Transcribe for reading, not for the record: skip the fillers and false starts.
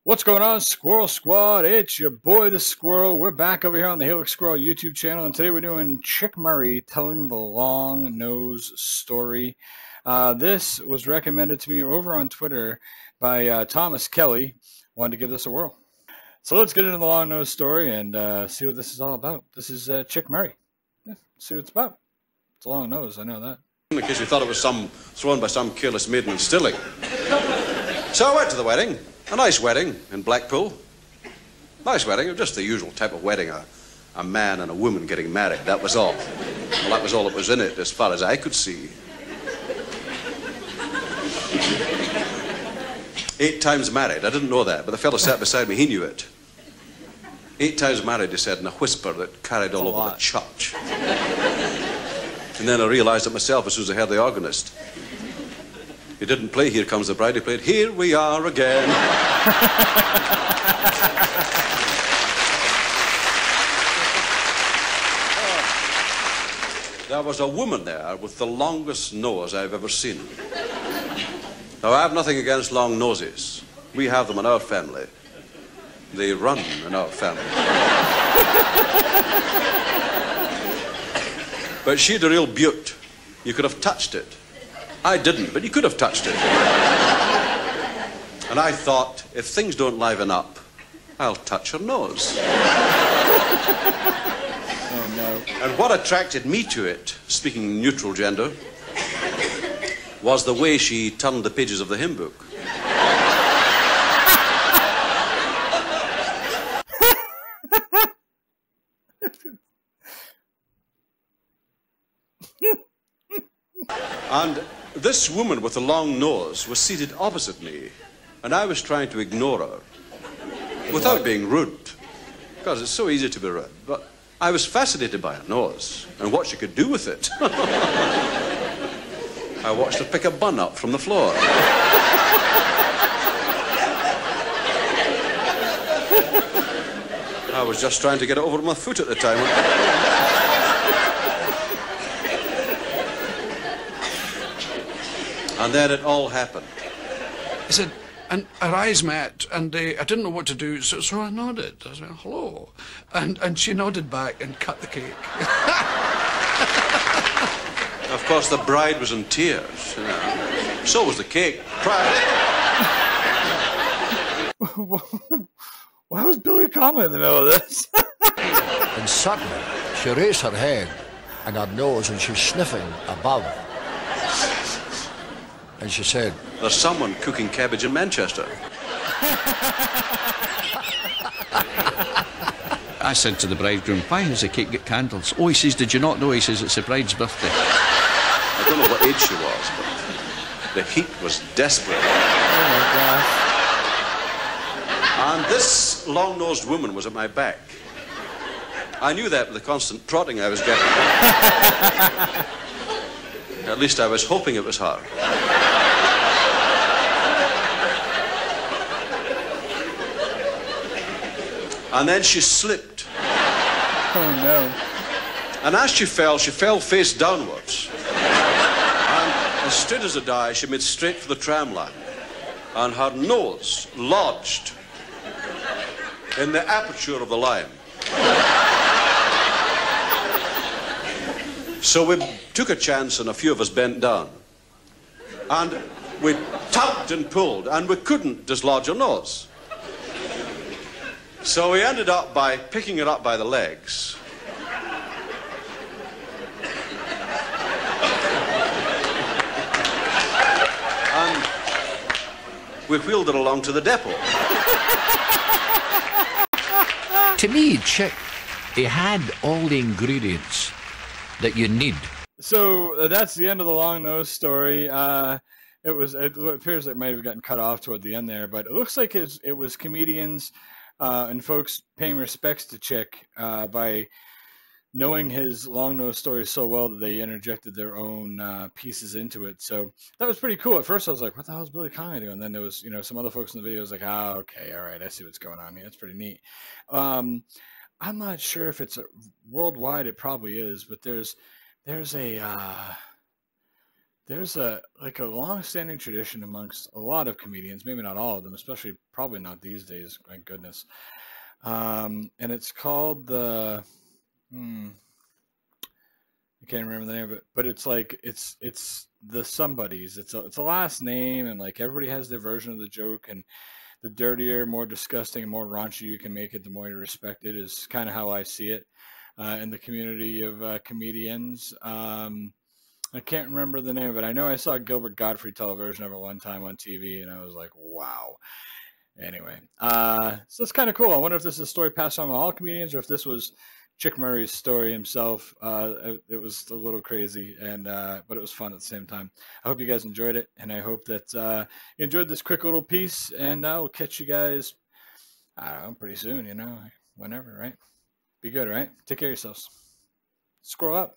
What's going on, Squirrel Squad? It's your boy, the Squirrel. We're back over here on the Look Squirrel YouTube channel, and today we're doing Chick Murray telling the long nose story. This was recommended to me over on Twitter by Thomas Kelly. Wanted to give this a whirl. So let's get into the long nose story and see what this is all about. This is Chick Murray. Yeah, see what it's about. It's a long nose, I know that. In case you thought it was thrown by some careless maiden in Stilling. So I went to the wedding. A nice wedding in Blackpool. Nice wedding, just the usual type of wedding, a man and a woman getting married, that was all. Well, that was all that was in it, as far as I could see. 8 times married, I didn't know that, but the fellow sat beside me, he knew it. 8 times married, he said, in a whisper that carried all over the church. And then I realized it myself as soon as I heard the organist. He didn't play Here Comes the Bride, he played Here We Are Again. There was a woman there with the longest nose I've ever seen. Now, I have nothing against long noses. We have them in our family. They run in our family. But she had a real beaut. You could have touched it. I didn't, but you could have touched it. And I thought, if things don't liven up, I'll touch her nose. Oh, no. And what attracted me to it, speaking neutral gender, was the way she turned the pages of the hymn book. And this woman with the long nose was seated opposite me, and I was trying to ignore her without being rude, because it's so easy to be rude. But I was fascinated by her nose and what she could do with it. I watched her pick a bun up from the floor. I was just trying to get it over my foot at the time. And then it all happened. I said, and our eyes met, and I didn't know what to do, so I nodded. I said, hello. And she nodded back and cut the cake. Of course, the bride was in tears, you know. So was the cake. Why was Billy Conley in the middle of this? And suddenly, she raised her head and her nose, and she was sniffing above. And she said, there's someone cooking cabbage in Manchester. I said to the bridegroom, why has the cake got candles? Oh, he says, did you not know? He says, it's the bride's birthday. I don't know what age she was, but the heat was desperate. Oh, my gosh. And this long-nosed woman was at my back. I knew that with the constant trotting I was getting. At least I was hoping it was her. And then she slipped. Oh, no. And as she fell face downwards. And as straight as a die, she made straight for the tram line. And her nose lodged in the aperture of the line. So we took a chance, and a few of us bent down. And we tugged and pulled, and we couldn't dislodge her nose. So we ended up by picking her up by the legs. And we wheeled her along to the depot. to me, Chick, he had all the ingredients that you need. So that's the end of the long nose story. It appears it might have gotten cut off toward the end there, but it looks like it was comedians and folks paying respects to Chick by knowing his long nose story so well that they interjected their own pieces into it. So that was pretty cool. At first I was like, what the hell is Billy Conley doing? And then there was, some other folks in the video was like, okay, all right, I see what's going on here. It's pretty neat. I'm not sure if it's worldwide. It probably is, but there's There's a long-standing tradition amongst a lot of comedians, maybe not all of them, especially probably not these days, thank goodness. And it's called the I can't remember the name of it, but it's like it's the somebodies. It's a last name, and like everybody has their version of the joke, and the dirtier, more disgusting, and more raunchy you can make it, the more you respect it. Is kind of how I see it in the community of comedians. I can't remember the name of it. I know I saw Gilbert Gottfried tell a version of it one time on TV, and I was like, wow. Anyway, so it's kind of cool. I wonder if this is a story passed on by all comedians, or if this was Chick Murray's story himself. It was a little crazy, and but it was fun at the same time. I hope you guys enjoyed it, and I hope that you enjoyed this quick little piece. And I will catch you guys, I don't know, pretty soon. Whenever, right? Be good, right? Take care of yourselves. Squirrel up.